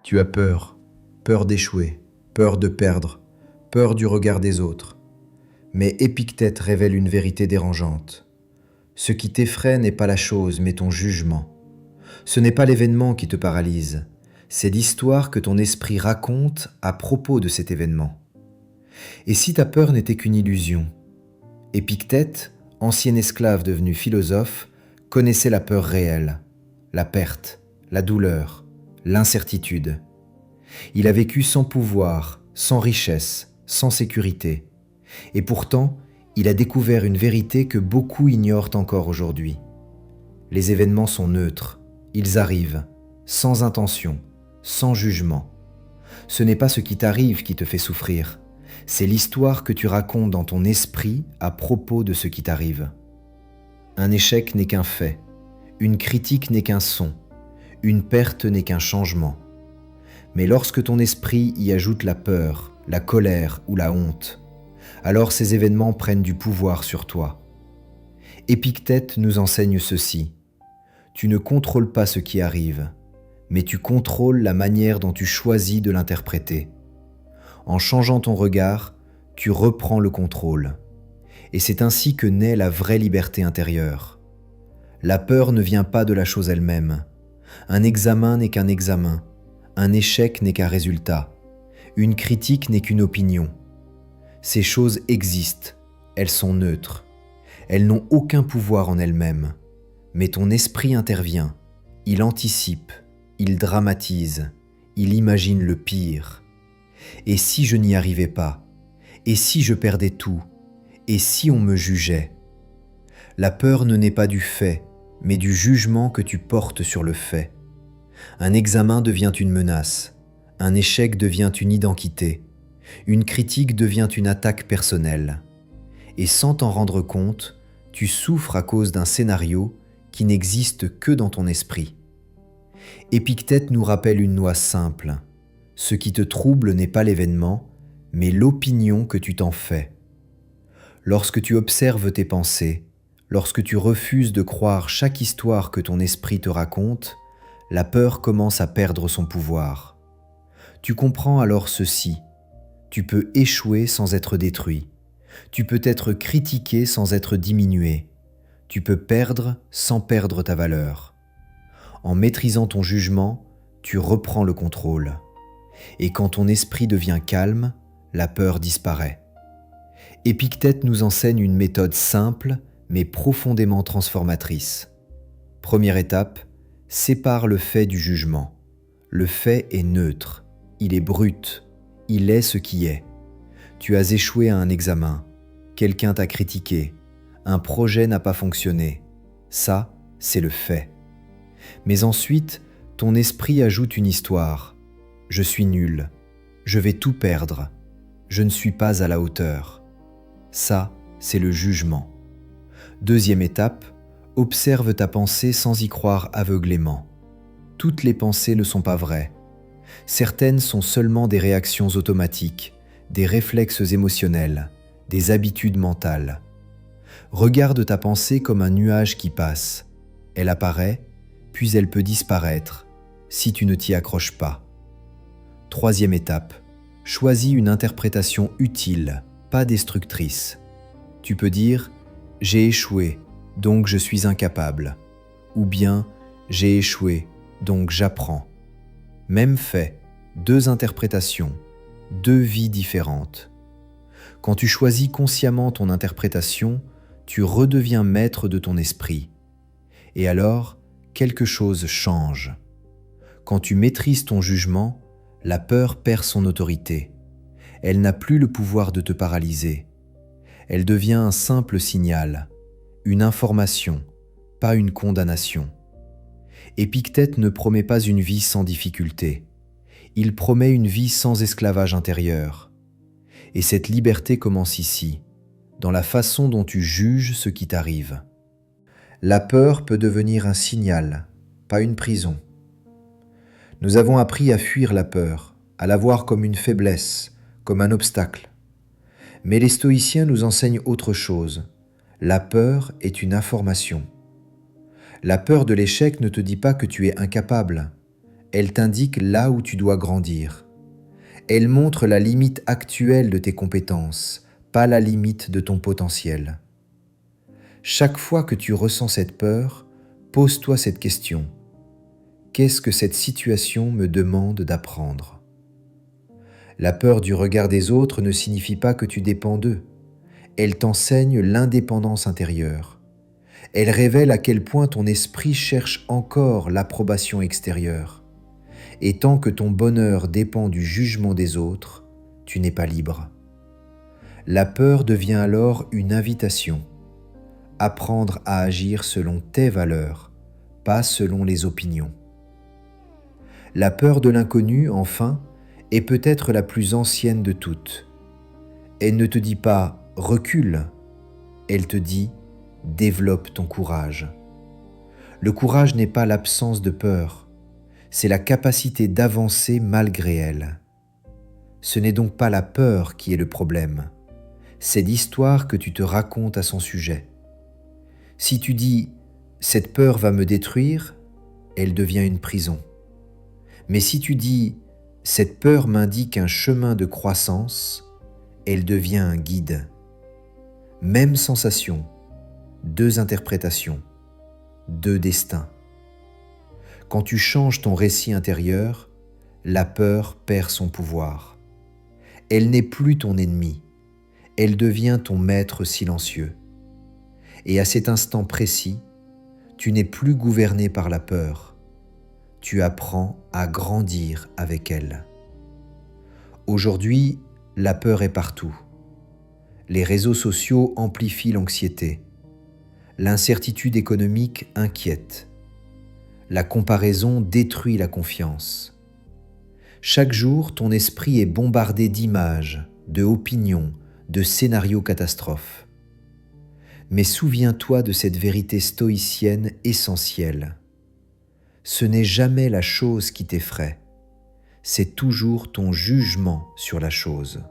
Tu as peur, peur d'échouer, peur de perdre, peur du regard des autres. Mais Épictète révèle une vérité dérangeante. Ce qui t'effraie n'est pas la chose, mais ton jugement. Ce n'est pas l'événement qui te paralyse, c'est l'histoire que ton esprit raconte à propos de cet événement. Et si ta peur n'était qu'une illusion? Épictète, ancien esclave devenu philosophe, connaissait la peur réelle, la perte, la douleur, l'incertitude. Il a vécu sans pouvoir, sans richesse, sans sécurité. Et pourtant, il a découvert une vérité que beaucoup ignorent encore aujourd'hui. Les événements sont neutres, ils arrivent, sans intention, sans jugement. Ce n'est pas ce qui t'arrive qui te fait souffrir, c'est l'histoire que tu racontes dans ton esprit à propos de ce qui t'arrive. Un échec n'est qu'un fait, une critique n'est qu'un son, une perte n'est qu'un changement. Mais lorsque ton esprit y ajoute la peur, la colère ou la honte, alors ces événements prennent du pouvoir sur toi. Épictète nous enseigne ceci. Tu ne contrôles pas ce qui arrive, mais tu contrôles la manière dont tu choisis de l'interpréter. En changeant ton regard, tu reprends le contrôle. Et c'est ainsi que naît la vraie liberté intérieure. La peur ne vient pas de la chose elle-même. Un examen n'est qu'un examen. Un échec n'est qu'un résultat. Une critique n'est qu'une opinion. Ces choses existent, elles sont neutres. Elles n'ont aucun pouvoir en elles-mêmes. Mais ton esprit intervient, il anticipe, il dramatise, il imagine le pire. Et si je n'y arrivais pas? Et si je perdais tout? Et si on me jugeait? La peur ne naît pas du fait, mais du jugement que tu portes sur le fait. Un examen devient une menace, un échec devient une identité, une critique devient une attaque personnelle. Et sans t'en rendre compte, tu souffres à cause d'un scénario qui n'existe que dans ton esprit. Épictète nous rappelle une loi simple. Ce qui te trouble n'est pas l'événement, mais l'opinion que tu t'en fais. Lorsque tu observes tes pensées, lorsque tu refuses de croire chaque histoire que ton esprit te raconte, la peur commence à perdre son pouvoir. Tu comprends alors ceci. Tu peux échouer sans être détruit. Tu peux être critiqué sans être diminué. Tu peux perdre sans perdre ta valeur. En maîtrisant ton jugement, tu reprends le contrôle. Et quand ton esprit devient calme, la peur disparaît. Épictète nous enseigne une méthode simple mais profondément transformatrice. Première étape, sépare le fait du jugement. Le fait est neutre, il est brut, il est ce qui est. Tu as échoué à un examen, quelqu'un t'a critiqué, un projet n'a pas fonctionné. Ça, c'est le fait. Mais ensuite, ton esprit ajoute une histoire. Je suis nul, je vais tout perdre, je ne suis pas à la hauteur. Ça, c'est le jugement. Deuxième étape, observe ta pensée sans y croire aveuglément. Toutes les pensées ne sont pas vraies. Certaines sont seulement des réactions automatiques, des réflexes émotionnels, des habitudes mentales. Regarde ta pensée comme un nuage qui passe. Elle apparaît, puis elle peut disparaître, si tu ne t'y accroches pas. Troisième étape, choisis une interprétation utile, pas destructrice. Tu peux dire « j'ai échoué, donc je suis incapable » ou bien « j'ai échoué, donc j'apprends ». Même fait, deux interprétations, deux vies différentes. Quand tu choisis consciemment ton interprétation, tu redeviens maître de ton esprit. Et alors, quelque chose change. Quand tu maîtrises ton jugement, la peur perd son autorité. Elle n'a plus le pouvoir de te paralyser. Elle devient un simple signal, une information, pas une condamnation. Épictète ne promet pas une vie sans difficulté. Il promet une vie sans esclavage intérieur. Et cette liberté commence ici, dans la façon dont tu juges ce qui t'arrive. La peur peut devenir un signal, pas une prison. Nous avons appris à fuir la peur, à la voir comme une faiblesse, comme un obstacle. Mais les stoïciens nous enseignent autre chose. La peur est une information. La peur de l'échec ne te dit pas que tu es incapable. Elle t'indique là où tu dois grandir. Elle montre la limite actuelle de tes compétences, pas la limite de ton potentiel. Chaque fois que tu ressens cette peur, pose-toi cette question. Qu'est-ce que cette situation me demande d'apprendre ? La peur du regard des autres ne signifie pas que tu dépends d'eux. Elle t'enseigne l'indépendance intérieure. Elle révèle à quel point ton esprit cherche encore l'approbation extérieure. Et tant que ton bonheur dépend du jugement des autres, tu n'es pas libre. La peur devient alors une invitation. Apprendre à agir selon tes valeurs, pas selon les opinions. La peur de l'inconnu, enfin, est peut-être la plus ancienne de toutes. Elle ne te dit pas « recule », elle te dit « développe ton courage ». Le courage n'est pas l'absence de peur, c'est la capacité d'avancer malgré elle. Ce n'est donc pas la peur qui est le problème, c'est l'histoire que tu te racontes à son sujet. Si tu dis « cette peur va me détruire », elle devient une prison. Mais si tu dis « cette peur m'indique un chemin de croissance », elle devient un guide. Même sensation, deux interprétations, deux destins. Quand tu changes ton récit intérieur, la peur perd son pouvoir. Elle n'est plus ton ennemi, elle devient ton maître silencieux. Et à cet instant précis, tu n'es plus gouverné par la peur. Tu apprends à grandir avec elle. Aujourd'hui, la peur est partout. Les réseaux sociaux amplifient l'anxiété. L'incertitude économique inquiète. La comparaison détruit la confiance. Chaque jour, ton esprit est bombardé d'images, d'opinions, de scénarios catastrophes. Mais souviens-toi de cette vérité stoïcienne essentielle. Ce n'est jamais la chose qui t'effraie, c'est toujours ton jugement sur la chose.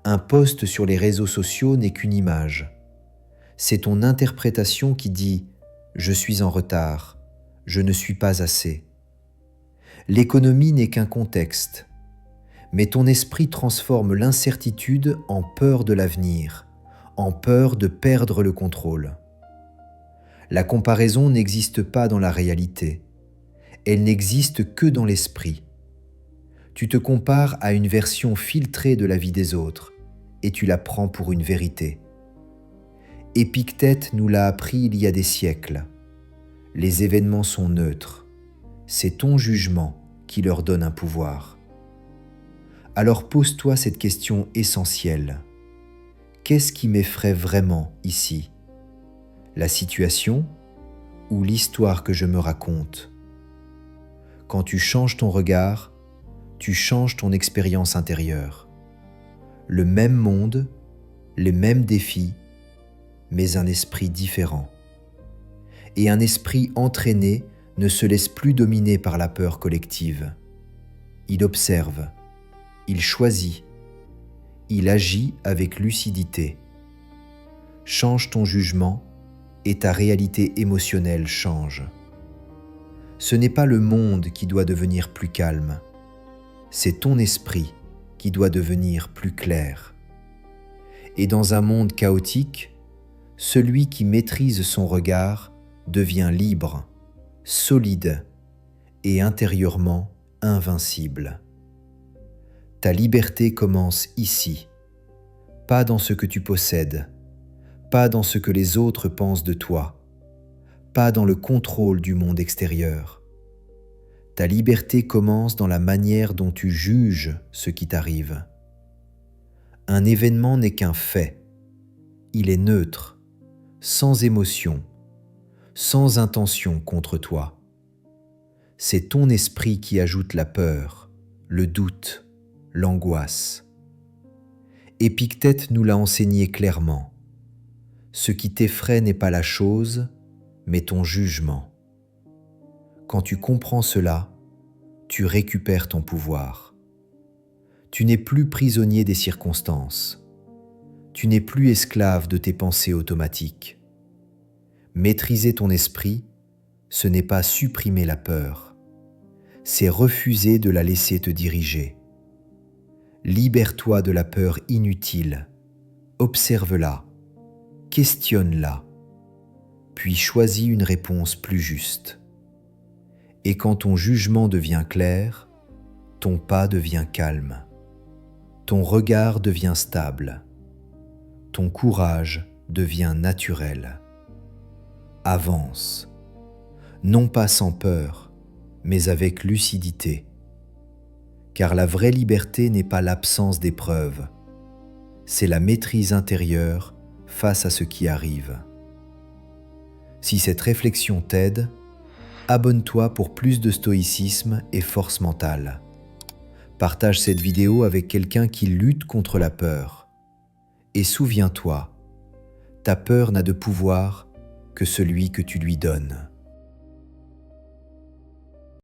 Un post sur les réseaux sociaux n'est qu'une image. C'est ton interprétation qui dit « je suis en retard, je ne suis pas assez ». L'économie n'est qu'un contexte, mais ton esprit transforme l'incertitude en peur de l'avenir, en peur de perdre le contrôle. La comparaison n'existe pas dans la réalité, elle n'existe que dans l'esprit. Tu te compares à une version filtrée de la vie des autres et tu la prends pour une vérité. Épictète nous l'a appris il y a des siècles. Les événements sont neutres. C'est ton jugement qui leur donne un pouvoir. Alors pose-toi cette question essentielle. Qu'est-ce qui m'effraie vraiment ici ? La situation ou l'histoire que je me raconte ? Quand tu changes ton regard, tu changes ton expérience intérieure. Le même monde, les mêmes défis, mais un esprit différent. Et un esprit entraîné ne se laisse plus dominer par la peur collective. Il observe, il choisit, il agit avec lucidité. Change ton jugement et ta réalité émotionnelle change. Ce n'est pas le monde qui doit devenir plus calme, c'est ton esprit qui doit devenir plus clair. Et dans un monde chaotique, celui qui maîtrise son regard devient libre, solide et intérieurement invincible. Ta liberté commence ici, pas dans ce que tu possèdes, pas dans ce que les autres pensent de toi, pas dans le contrôle du monde extérieur. Ta liberté commence dans la manière dont tu juges ce qui t'arrive. Un événement n'est qu'un fait. Il est neutre, sans émotion, sans intention contre toi. C'est ton esprit qui ajoute la peur, le doute, l'angoisse. Épictète nous l'a enseigné clairement. Ce qui t'effraie n'est pas la chose, mais ton jugement. Quand tu comprends cela, tu récupères ton pouvoir. Tu n'es plus prisonnier des circonstances. Tu n'es plus esclave de tes pensées automatiques. Maîtriser ton esprit, ce n'est pas supprimer la peur, c'est refuser de la laisser te diriger. Libère-toi de la peur inutile, observe-la, questionne-la, puis choisis une réponse plus juste. Et quand ton jugement devient clair, ton pas devient calme, ton regard devient stable, ton courage devient naturel. Avance, non pas sans peur, mais avec lucidité. Car la vraie liberté n'est pas l'absence d'épreuves, c'est la maîtrise intérieure face à ce qui arrive. Si cette réflexion t'aide, abonne-toi pour plus de stoïcisme et force mentale. Partage cette vidéo avec quelqu'un qui lutte contre la peur. Et souviens-toi, ta peur n'a de pouvoir que celui que tu lui donnes.